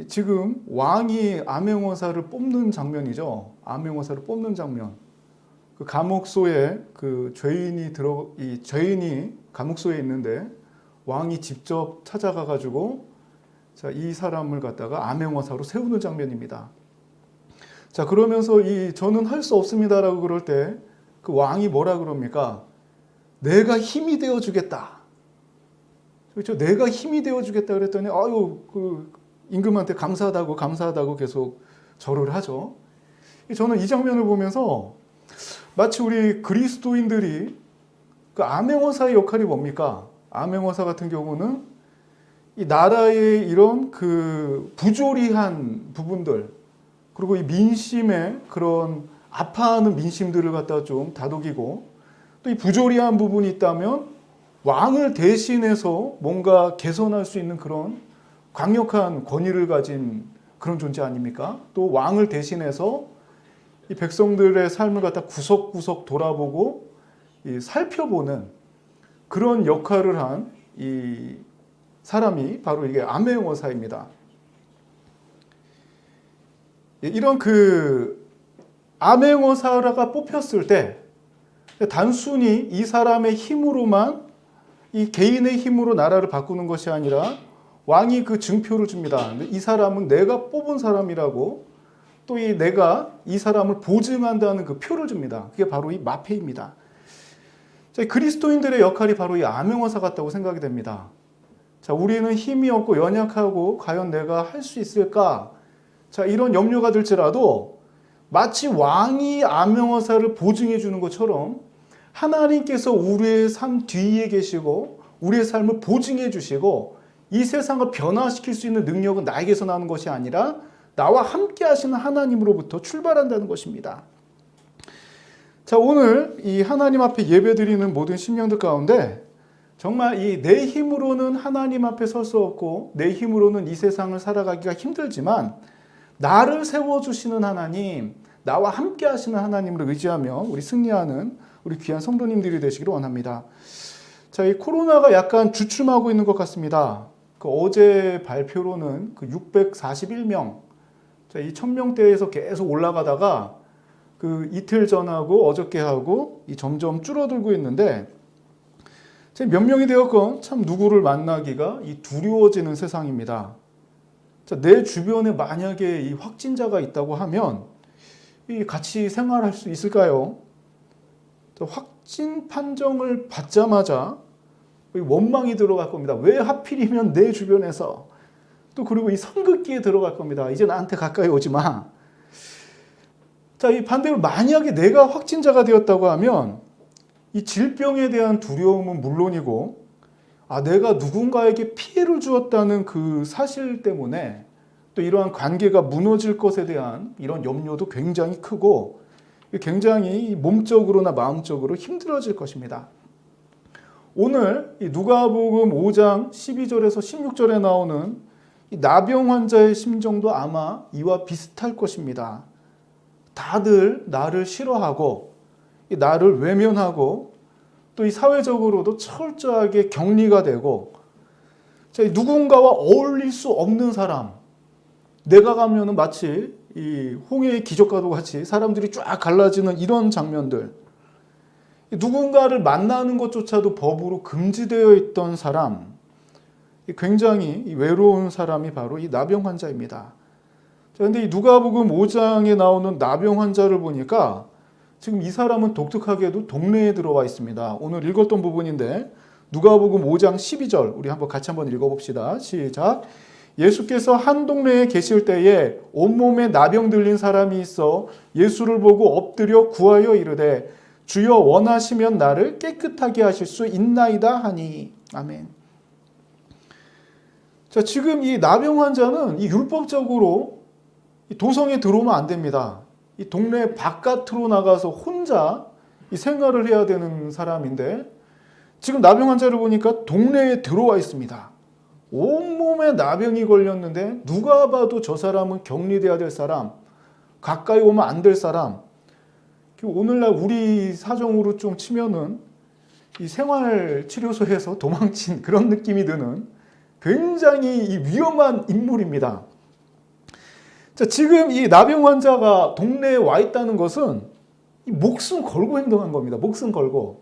지금 왕이 암행어사를 뽑는 장면이죠. 암행어사를 뽑는 장면. 그 감옥소에 이 죄인이 감옥소에 있는데 왕이 직접 찾아가 가지고 이 사람을 갖다가 암행어사로 세우는 장면입니다. 그러면서 저는 할 수 없습니다라고 그럴 때 그 왕이 뭐라 그럽니까? 내가 힘이 되어 주겠다. 그렇죠? 내가 힘이 되어 주겠다 그랬더니 임금한테 감사하다고 계속 절을 하죠. 저는 이 장면을 보면서 마치 우리 그리스도인들이 그 암행어사의 역할이 뭡니까? 암행어사 같은 경우는 이 나라의 이런 그 부조리한 부분들, 그리고 이 민심의 그런 아파하는 민심들을 갖다 좀 다독이고, 또 이 부조리한 부분이 있다면 왕을 대신해서 뭔가 개선할 수 있는 그런 강력한 권위를 가진 그런 존재 아닙니까? 또 왕을 대신해서 이 백성들의 삶을 갖다 구석구석 돌아보고 살펴보는 그런 역할을 한 이 사람이 바로 이게 암행어사입니다. 이런 암행어사가 뽑혔을 때 단순히 이 사람의 힘으로만, 이 개인의 힘으로 나라를 바꾸는 것이 아니라 왕이 그 증표를 줍니다. 이 사람은 내가 뽑은 사람이라고, 또 내가 이 사람을 보증한다는 그 표를 줍니다. 그게 바로 이 마패입니다. 그리스도인들의 역할이 바로 이 암행어사 같다고 생각이 됩니다. 우리는 힘이 없고 연약하고 과연 내가 할 수 있을까? 이런 염려가 들지라도 마치 왕이 암행어사를 보증해 주는 것처럼 하나님께서 우리의 삶 뒤에 계시고 우리의 삶을 보증해 주시고 이 세상을 변화시킬 수 있는 능력은 나에게서 나오는 것이 아니라 나와 함께 하시는 하나님으로부터 출발한다는 것입니다. 오늘 이 하나님 앞에 예배드리는 모든 심령들 가운데 정말 내 힘으로는 하나님 앞에 설 수 없고 내 힘으로는 이 세상을 살아가기가 힘들지만 나를 세워주시는 하나님, 나와 함께 하시는 하나님을 의지하며 우리 승리하는 우리 귀한 성도님들이 되시기를 원합니다. 이 코로나가 약간 주춤하고 있는 것 같습니다. 어제 발표로는 641명, 이 1000명대에서 계속 올라가다가 이틀 전하고 어저께 하고 점점 줄어들고 있는데, 몇 명이 되었건 참 누구를 만나기가 두려워지는 세상입니다. 내 주변에 만약에 이 확진자가 있다고 하면 같이 생활할 수 있을까요? 확진 판정을 받자마자 원망이 들어갈 겁니다. 왜 하필이면 내 주변에서, 또 그리고 이 선긋기에 들어갈 겁니다. 이제 나한테 가까이 오지 마. 이 반대로 만약에 내가 확진자가 되었다고 하면 이 질병에 대한 두려움은 물론이고, 내가 누군가에게 피해를 주었다는 그 사실 때문에 또 이러한 관계가 무너질 것에 대한 이런 염려도 굉장히 크고 굉장히 몸적으로나 마음적으로 힘들어질 것입니다. 오늘 누가복음 5장 12절에서 16절에 나오는 이 나병 환자의 심정도 아마 이와 비슷할 것입니다. 다들 나를 싫어하고 나를 외면하고 또 이 사회적으로도 철저하게 격리가 되고, 누군가와 어울릴 수 없는 사람, 내가 가면은 마치 이 홍해의 기적과도 같이 사람들이 쫙 갈라지는 이런 장면들, 누군가를 만나는 것조차도 법으로 금지되어 있던 사람, 굉장히 외로운 사람이 바로 이 나병 환자입니다. 그런데 이 누가복음 5장에 나오는 나병 환자를 보니까 지금 이 사람은 독특하게도 동네에 들어와 있습니다. 오늘 읽었던 부분인데 누가복음 5장 12절 우리 같이 한번 읽어봅시다. 시작. 예수께서 한 동네에 계실 때에 온몸에 나병 들린 사람이 있어 예수를 보고 엎드려 구하여 이르되 주여 원하시면 나를 깨끗하게 하실 수 있나이다 하니. 아멘. 지금 이 나병 환자는 율법적으로 도성에 들어오면 안 됩니다. 이 동네 바깥으로 나가서 혼자 생활을 해야 되는 사람인데, 지금 나병 환자를 보니까 동네에 들어와 있습니다. 온몸에 나병이 걸렸는데 누가 봐도 저 사람은 격리돼야 될 사람, 가까이 오면 안 될 사람. 오늘날 우리 사정으로 좀 치면은 이 생활치료소에서 도망친 그런 느낌이 드는 굉장히 이 위험한 인물입니다. 자, 지금 이 나병 환자가 동네에 와 있다는 것은 이 목숨 걸고 행동한 겁니다. 목숨 걸고.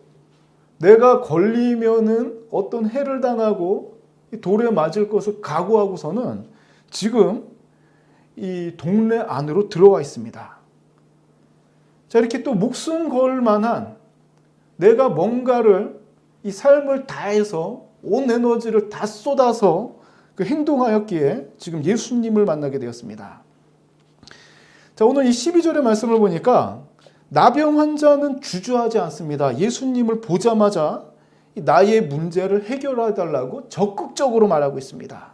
내가 걸리면은 어떤 해를 당하고 돌에 맞을 것을 각오하고서는 지금 이 동네 안으로 들어와 있습니다. 자, 이렇게 또 목숨 걸 만한 내가 뭔가를 이 삶을 다해서 온 에너지를 다 쏟아서 그 행동하였기에 지금 예수님을 만나게 되었습니다. 자, 오늘 이 12절의 말씀을 보니까 나병 환자는 주저하지 않습니다. 예수님을 보자마자 나의 문제를 해결해 달라고 적극적으로 말하고 있습니다.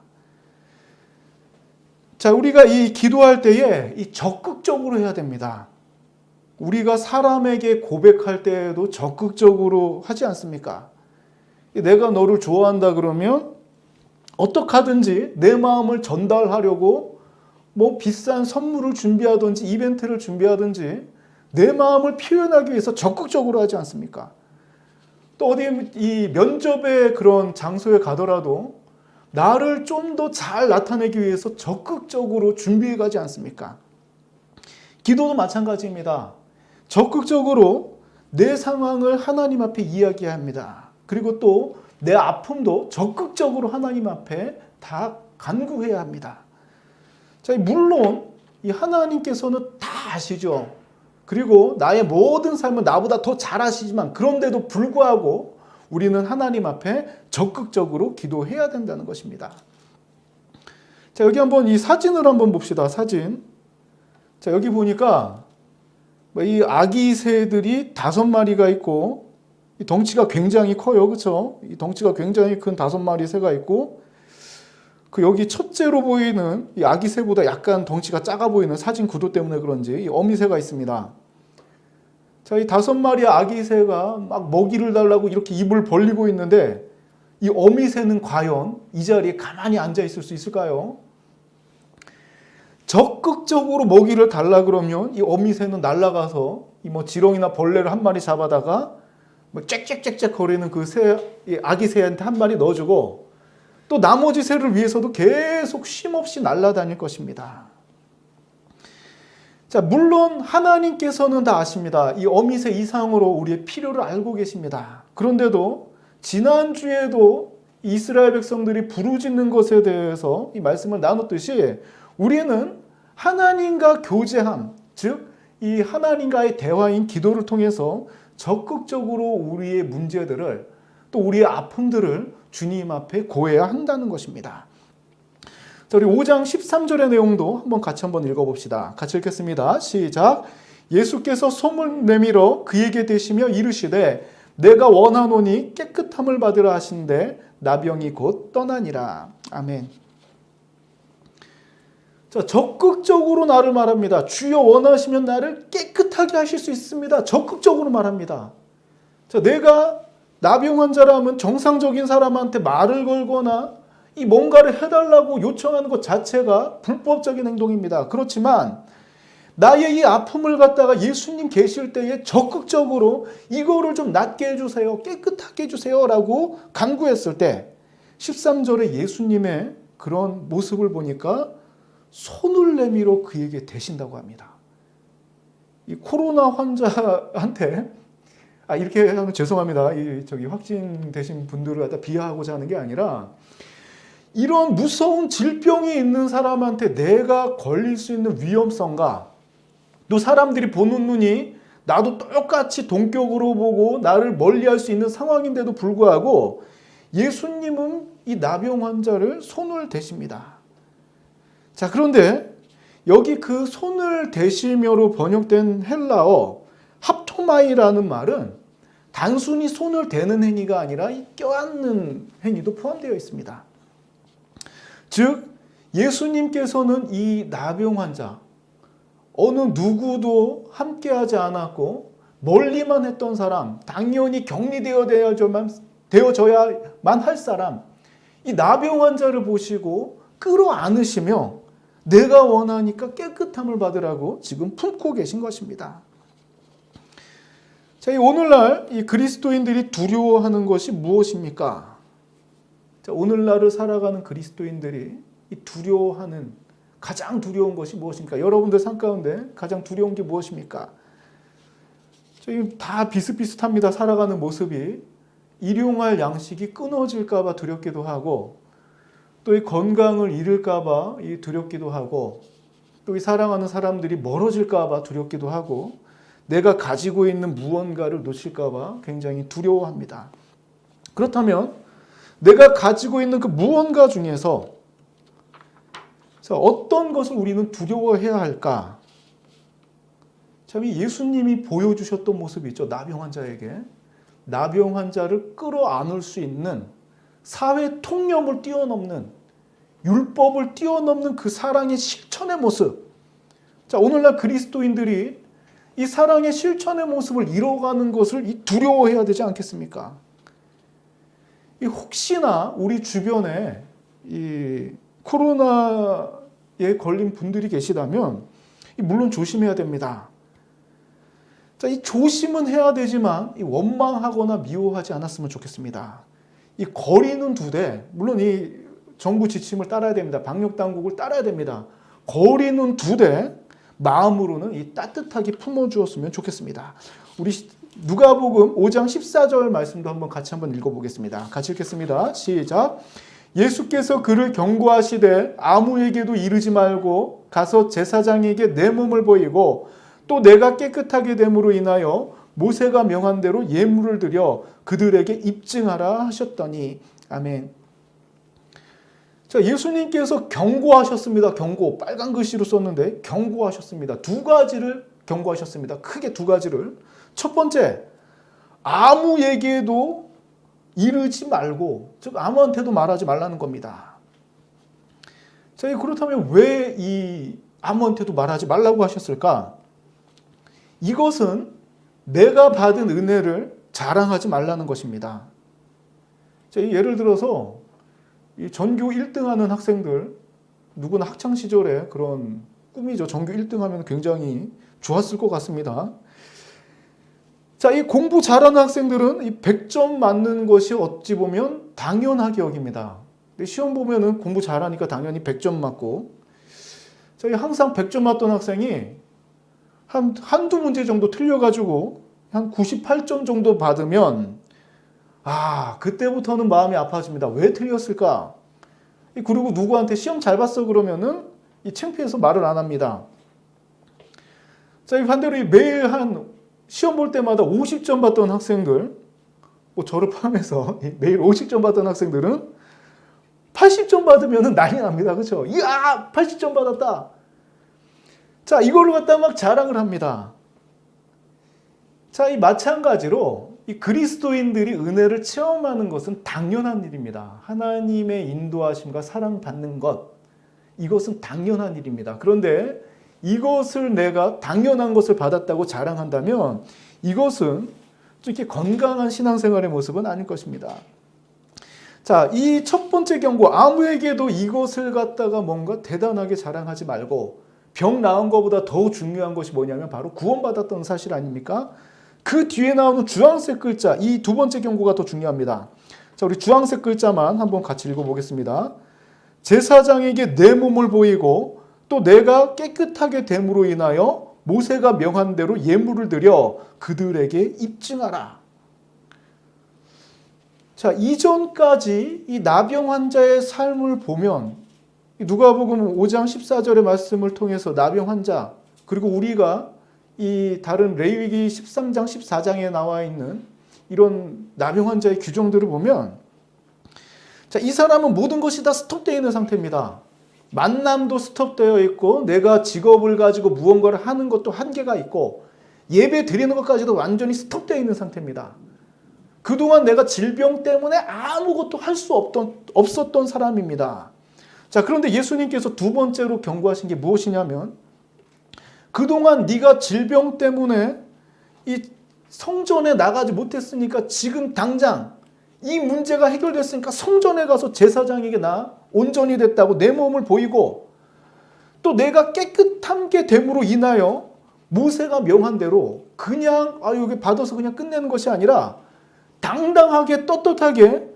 자, 우리가 이 기도할 때에 이 적극적으로 해야 됩니다. 우리가 사람에게 고백할 때에도 적극적으로 하지 않습니까? 내가 너를 좋아한다 그러면 어떻게 하든지 내 마음을 전달하려고 뭐 비싼 선물을 준비하든지 이벤트를 준비하든지 내 마음을 표현하기 위해서 적극적으로 하지 않습니까? 또 어디 이 면접의 그런 장소에 가더라도 나를 좀 더 잘 나타내기 위해서 적극적으로 준비해 가지 않습니까? 기도도 마찬가지입니다. 적극적으로 내 상황을 하나님 앞에 이야기합니다. 그리고 또 내 아픔도 적극적으로 하나님 앞에 다 간구해야 합니다. 자, 물론 이 하나님께서는 다 아시죠. 그리고 나의 모든 삶은 나보다 더 잘 아시지만 그런데도 불구하고 우리는 하나님 앞에 적극적으로 기도해야 된다는 것입니다. 자, 여기 한번 이 사진을 한번 봅시다. 사진. 자, 여기 보니까 이 아기 새들이 5마리가 있고 이 덩치가 굉장히 커요. 그렇죠? 이 덩치가 굉장히 큰 5마리 새가 있고 그 여기 첫째로 보이는 이 아기 새보다 약간 덩치가 작아 보이는 사진 구도 때문에 그런지 이 어미 새가 있습니다. 자, 이 5마리 아기 새가 막 먹이를 달라고 이렇게 입을 벌리고 있는데 이 어미 새는 과연 이 자리에 가만히 앉아 있을 수 있을까요? 적극적으로 먹이를 달라 그러면 이 어미 새는 날아가서 이 뭐 지렁이나 벌레를 한 마리 잡아다가 뭐 짹짹짹짹 거리는 그 새, 이 아기 새한테 한 마리 넣어주고 또 나머지 새를 위해서도 계속 쉼없이 날아다닐 것입니다. 자, 물론 하나님께서는 다 아십니다. 이 어미새 이상으로 우리의 필요를 알고 계십니다. 그런데도 지난주에도 이스라엘 백성들이 부르짖는 것에 대해서 이 말씀을 나눴듯이 우리는 하나님과 교제함, 즉 이 하나님과의 대화인 기도를 통해서 적극적으로 우리의 문제들을 또 우리의 아픔들을 주님 앞에 고해야 한다는 것입니다. 자, 우리 5장 13절의 내용도 같이 한번 읽어봅시다. 같이 읽겠습니다. 시작. 예수께서 손을 내밀어 그에게 대시며 이르시되 내가 원하노니 깨끗함을 받으라 하신대 나병이 곧 떠나니라. 아멘. 자, 적극적으로 나를 말합니다. 주여 원하시면 나를 깨끗하게 하실 수 있습니다. 적극적으로 말합니다. 자, 내가 나병 환자라면 정상적인 사람한테 말을 걸거나 이 뭔가를 해달라고 요청하는 것 자체가 불법적인 행동입니다. 그렇지만 나의 이 아픔을 갖다가 예수님 계실 때에 적극적으로 이거를 좀 낫게 해주세요. 깨끗하게 해주세요. 라고 간구했을 때 13절에 예수님의 그런 모습을 보니까 손을 내밀어 그에게 대신다고 합니다. 이 코로나 환자한테 이렇게 하면 죄송합니다. 저기 확진되신 분들을 갖다 비하하고자 하는 게 아니라 이런 무서운 질병이 있는 사람한테 내가 걸릴 수 있는 위험성과 또 사람들이 보는 눈이 나도 똑같이 동격으로 보고 나를 멀리할 수 있는 상황인데도 불구하고 예수님은 이 나병 환자를 손을 대십니다. 자, 그런데 여기 그 손을 대시며로 번역된 헬라어 합토마이라는 말은 단순히 손을 대는 행위가 아니라 껴안는 행위도 포함되어 있습니다. 즉 예수님께서는 이 나병 환자 어느 누구도 함께하지 않았고 멀리만 했던 사람, 당연히 격리되어져야만 할 사람, 이 나병 환자를 보시고 끌어안으시며 내가 원하니까 깨끗함을 받으라고 지금 품고 계신 것입니다. 자, 오늘날 이 그리스도인들이 두려워하는 것이 무엇입니까? 자, 오늘날을 살아가는 그리스도인들이 이 두려워하는 가장 두려운 것이 무엇입니까? 여러분들 삶 가운데 가장 두려운 게 무엇입니까? 저희 다 비슷비슷합니다. 살아가는 모습이. 일용할 양식이 끊어질까 봐 두렵기도 하고, 또 이 건강을 잃을까 봐 두렵기도 하고, 또 이 사랑하는 사람들이 멀어질까 봐 두렵기도 하고, 내가 가지고 있는 무언가를 놓칠까 봐 굉장히 두려워합니다. 그렇다면 내가 가지고 있는 그 무언가 중에서 어떤 것을 우리는 두려워해야 할까? 참, 예수님이 보여주셨던 모습이 있죠. 나병 환자에게. 나병 환자를 끌어안을 수 있는, 사회 통념을 뛰어넘는, 율법을 뛰어넘는 그 사랑의 실천의 모습. 자, 오늘날 그리스도인들이 이 사랑의 실천의 모습을 잃어가는 것을 두려워해야 되지 않겠습니까? 혹시나 우리 주변에 이 코로나에 걸린 분들이 계시다면 물론 조심해야 됩니다. 자, 이 조심은 해야 되지만 원망하거나 미워하지 않았으면 좋겠습니다. 이 거리는 2대, 물론 이 정부 지침을 따라야 됩니다. 방역 당국을 따라야 됩니다. 거리는 2대, 마음으로는 따뜻하게 품어주었으면 좋겠습니다. 우리 누가복음 5장 14절 말씀도 같이 한번 읽어보겠습니다. 같이 읽겠습니다. 시작. 예수께서 그를 경고하시되 아무에게도 이르지 말고 가서 제사장에게 내 몸을 보이고 또 내가 깨끗하게 됨으로 인하여 모세가 명한 대로 예물을 드려 그들에게 입증하라 하셨더니. 아멘. 자, 예수님께서 경고하셨습니다. 경고. 빨간 글씨로 썼는데 경고하셨습니다. 2가지를 경고하셨습니다. 크게 2가지를. 첫 번째, 아무에게도 이르지 말고, 즉 아무한테도 말하지 말라는 겁니다. 자, 그렇다면 왜 이 아무한테도 말하지 말라고 하셨을까? 이것은 내가 받은 은혜를 자랑하지 말라는 것입니다. 자, 예를 들어서 이 전교 1등하는 학생들, 누구나 학창 시절에 그런 꿈이죠. 전교 1등하면 굉장히 좋았을 것 같습니다. 자, 이 공부 잘하는 학생들은 이 100점 맞는 것이 어찌 보면 당연하게 여깁니다. 근데 시험 보면은 공부 잘하니까 당연히 100점 맞고, 자, 항상 100점 맞던 학생이 한두 문제 정도 틀려가지고 한 98점 정도 받으면 그때부터는 마음이 아파집니다. 왜 틀렸을까? 그리고 누구한테 시험 잘 봤어 그러면은 창피해서 말을 안 합니다. 자, 반대로 매일 시험 볼 때마다 50점 받던 학생들, 저를 포함해서 매일 50점 받던 학생들은 80점 받으면 난리 납니다. 그렇죠? 이야, 80점 받았다. 자, 이걸로 갖다 막 자랑을 합니다. 자, 마찬가지로 이 그리스도인들이 은혜를 체험하는 것은 당연한 일입니다. 하나님의 인도하심과 사랑받는 것, 이것은 당연한 일입니다. 그런데 이것을 내가 당연한 것을 받았다고 자랑한다면 이것은 이렇게 건강한 신앙생활의 모습은 아닐 것입니다. 자, 이 첫 번째 경고, 아무에게도 이것을 갖다가 뭔가 대단하게 자랑하지 말고, 병 나은 것보다 더 중요한 것이 뭐냐면 바로 구원받았던 사실 아닙니까? 그 뒤에 나오는 주황색 글자, 이 2번째 경고가 더 중요합니다. 자, 우리 주황색 글자만 한번 같이 읽어보겠습니다. 제사장에게 내 몸을 보이고 또 내가 깨끗하게 됨으로 인하여 모세가 명한 대로 예물을 드려 그들에게 입증하라. 자, 이전까지 이 나병 환자의 삶을 보면 누가복음 5장 14절의 말씀을 통해서 나병 환자, 그리고 우리가 이 다른 레위기 13장 14장에 나와 있는 이런 나병 환자의 규정들을 보면, 자, 이 사람은 모든 것이 다 스톱되어 있는 상태입니다. 만남도 스톱되어 있고, 내가 직업을 가지고 무언가를 하는 것도 한계가 있고, 예배 드리는 것까지도 완전히 스톱되어 있는 상태입니다. 그동안 내가 질병 때문에 아무것도 할 수 없었던 사람입니다. 자, 그런데 예수님께서 2번째로 경고하신 게 무엇이냐면, 그동안 네가 질병 때문에 이 성전에 나가지 못했으니까 지금 당장 이 문제가 해결됐으니까 성전에 가서 제사장에게 나 온전히 됐다고 내 몸을 보이고, 또 내가 깨끗함게 됨으로 인하여 모세가 명한 대로 그냥 여기 받아서 그냥 끝내는 것이 아니라 당당하게 떳떳하게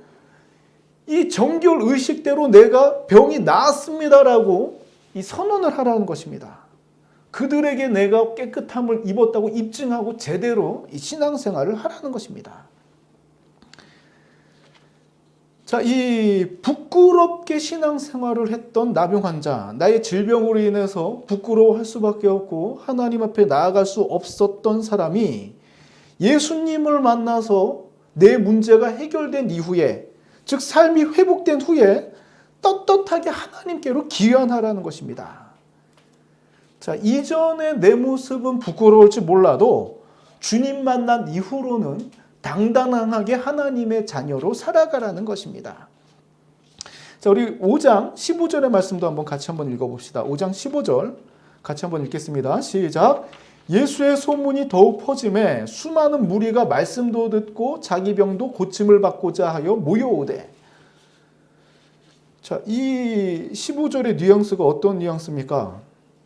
이 정결 의식대로 내가 병이 나았습니다라고 이 선언을 하라는 것입니다. 그들에게 내가 깨끗함을 입었다고 입증하고 제대로 이 신앙생활을 하라는 것입니다. 자, 이 부끄럽게 신앙생활을 했던 나병 환자, 나의 질병으로 인해서 부끄러워할 수밖에 없고 하나님 앞에 나아갈 수 없었던 사람이 예수님을 만나서 내 문제가 해결된 이후에, 즉 삶이 회복된 후에 떳떳하게 하나님께로 귀환하라는 것입니다. 자, 이전에 내 모습은 부끄러울지 몰라도 주님 만난 이후로는 당당하게 하나님의 자녀로 살아가라는 것입니다. 자, 우리 5장 15절의 말씀도 같이 한번 읽어봅시다. 5장 15절 같이 한번 읽겠습니다. 시작. 예수의 소문이 더욱 퍼짐에 수많은 무리가 말씀도 듣고 자기 병도 고침을 받고자 하여 모여오되. 자, 이 15절의 뉘앙스가 어떤 뉘앙스입니까?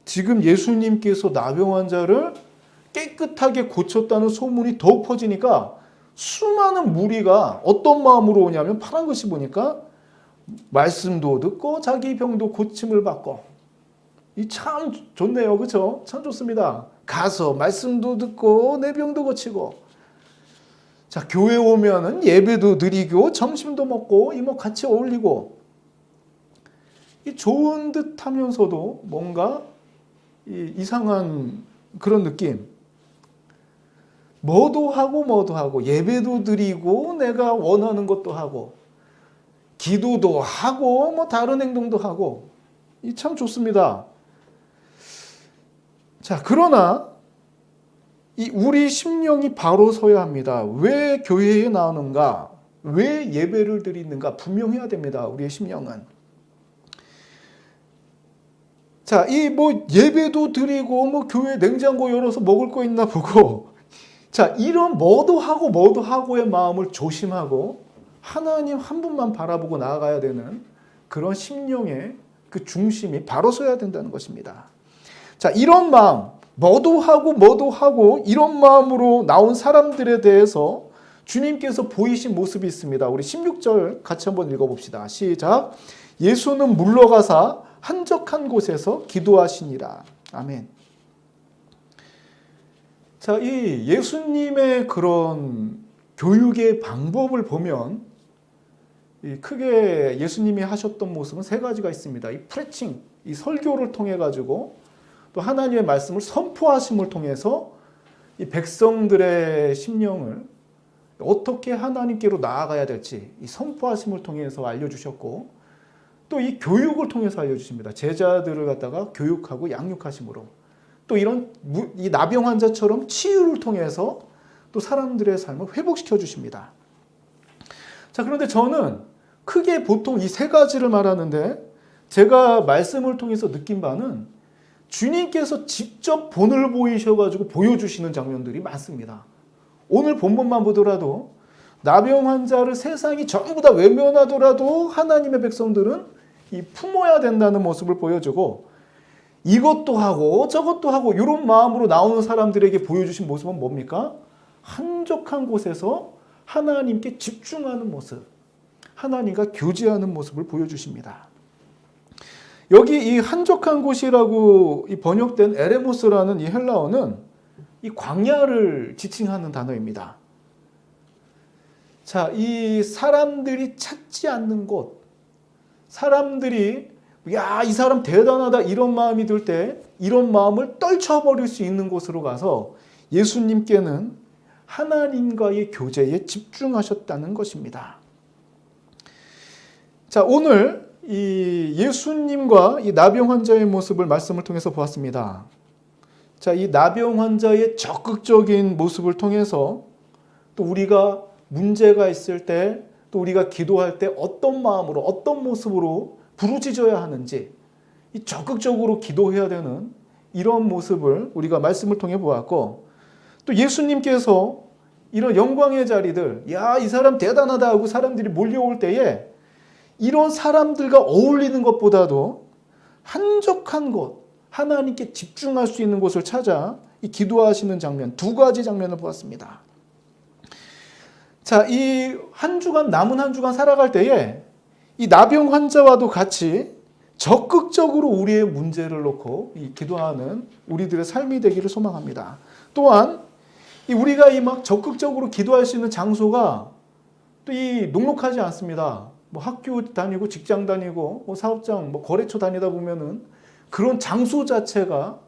지금 예수님께서 나병 환자를 깨끗하게 고쳤다는 소문이 더욱 퍼지니까 수많은 무리가 어떤 마음으로 오냐면 파란 글씨 보니까 말씀도 듣고 자기 병도 고침을 받고. 이 참 좋네요. 그렇죠? 참 좋습니다. 가서 말씀도 듣고 내 병도 고치고. 자, 교회 오면은 예배도 드리고 점심도 먹고 이모 같이 어울리고. 이 좋은 듯 하면서도 뭔가 이상한 그런 느낌. 뭐도 하고 예배도 드리고 내가 원하는 것도 하고 기도도 하고 다른 행동도 하고. 이 참 좋습니다. 자, 그러나 우리 심령이 바로 서야 합니다. 왜 교회에 나오는가? 왜 예배를 드리는가? 분명해야 됩니다. 우리의 심령은. 자, 예배도 드리고 교회 냉장고 열어서 먹을 거 있나 보고. 자, 이런 뭐도 하고의 마음을 조심하고 하나님 한 분만 바라보고 나아가야 되는 그런 심령의 그 중심이 바로 서야 된다는 것입니다. 자, 이런 마음, 뭐도 하고 이런 마음으로 나온 사람들에 대해서 주님께서 보이신 모습이 있습니다. 우리 16절 같이 한번 읽어봅시다. 시작. 예수는 물러가사 한적한 곳에서 기도하시니라. 아멘. 자, 이 예수님의 그런 교육의 방법을 보면 크게 예수님이 하셨던 모습은 세 가지가 있습니다. 이 프리칭, 이 설교를 통해 가지고 또 하나님의 말씀을 선포하심을 통해서 이 백성들의 심령을 어떻게 하나님께로 나아가야 될지 이 선포하심을 통해서 알려주셨고, 또 이 교육을 통해서 알려주십니다. 제자들을 갖다가 교육하고 양육하심으로. 또 이 나병 환자처럼 치유를 통해서 또 사람들의 삶을 회복시켜 주십니다. 자, 그런데 저는 크게 보통 이 세 가지를 말하는데 제가 말씀을 통해서 느낀 바는 주님께서 직접 본을 보이셔가지고 보여주시는 장면들이 많습니다. 오늘 본문만 보더라도 나병 환자를 세상이 전부 다 외면하더라도 하나님의 백성들은 이 품어야 된다는 모습을 보여주고, 이것도 하고 저것도 하고 이런 마음으로 나오는 사람들에게 보여주신 모습은 뭡니까? 한적한 곳에서 하나님께 집중하는 모습, 하나님과 교제하는 모습을 보여주십니다. 여기 이 한적한 곳이라고 번역된 에레모스라는 이 헬라어는 이 광야를 지칭하는 단어입니다. 자, 이 사람들이 찾지 않는 곳, 사람들이 이 사람 대단하다 이런 마음이 들 때 이런 마음을 떨쳐버릴 수 있는 곳으로 가서 예수님께는 하나님과의 교제에 집중하셨다는 것입니다. 자, 오늘 이 예수님과 이 나병 환자의 모습을 말씀을 통해서 보았습니다. 자, 이 나병 환자의 적극적인 모습을 통해서 또 우리가 문제가 있을 때, 또 우리가 기도할 때 어떤 마음으로 어떤 모습으로 부르짖어야 하는지 이 적극적으로 기도해야 되는 이런 모습을 우리가 말씀을 통해 보았고, 또 예수님께서 이런 영광의 자리들, 이 사람 대단하다 하고 사람들이 몰려올 때에 이런 사람들과 어울리는 것보다도 한적한 곳, 하나님께 집중할 수 있는 곳을 찾아 이 기도하시는 장면, 두 가지 장면을 보았습니다. 자, 이 남은 한 주간 살아갈 때에 이 나병 환자와도 같이 적극적으로 우리의 문제를 놓고 기도하는 우리들의 삶이 되기를 소망합니다. 또한 우리가 막 적극적으로 기도할 수 있는 장소가 또 녹록하지 않습니다. 뭐 학교 다니고 직장 다니고 뭐 사업장 뭐 거래처 다니다 보면은 그런 장소 자체가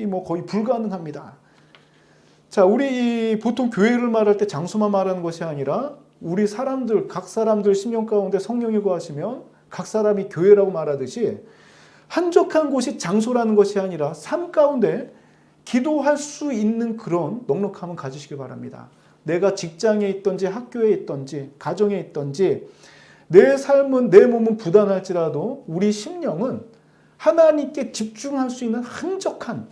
뭐 거의 불가능합니다. 자, 우리 보통 교회를 말할 때 장소만 말하는 것이 아니라 우리 사람들, 각 사람들 심령 가운데 성령이 거하시면 각 사람이 교회라고 말하듯이 한적한 곳이 장소라는 것이 아니라 삶 가운데 기도할 수 있는 그런 넉넉함을 가지시기 바랍니다. 내가 직장에 있든지 학교에 있든지 가정에 있든지 내 삶은 내 몸은 부단할지라도 우리 심령은 하나님께 집중할 수 있는 한적한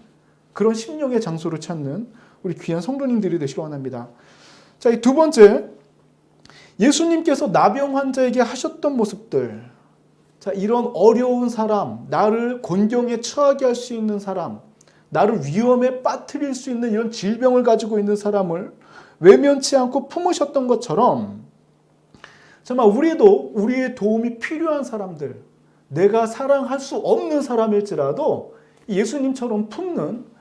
그런 심령의 장소를 찾는 우리 귀한 성도님들이 되시기 원합니다. 자, 이 두 번째, 예수님께서 나병 환자에게 하셨던 모습들. 자, 이런 어려운 사람, 나를 곤경에 처하게 할 수 있는 사람, 나를 위험에 빠뜨릴 수 있는 이런 질병을 가지고 있는 사람을 외면치 않고 품으셨던 것처럼 정말 우리도 우리의 도움이 필요한 사람들, 내가 사랑할 수 없는 사람일지라도 예수님처럼 품는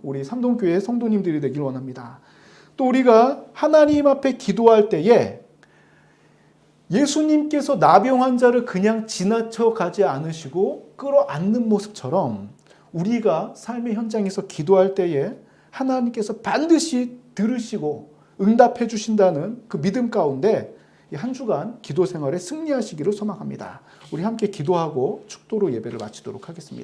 우리 삼동교회 성도님들이 되길 원합니다. 또 우리가 하나님 앞에 기도할 때에 예수님께서 나병 환자를 그냥 지나쳐 가지 않으시고 끌어안는 모습처럼 우리가 삶의 현장에서 기도할 때에 하나님께서 반드시 들으시고 응답해 주신다는 그 믿음 가운데 한 주간 기도 생활에 승리하시기를 소망합니다. 우리 함께 기도하고 축도로 예배를 마치도록 하겠습니다.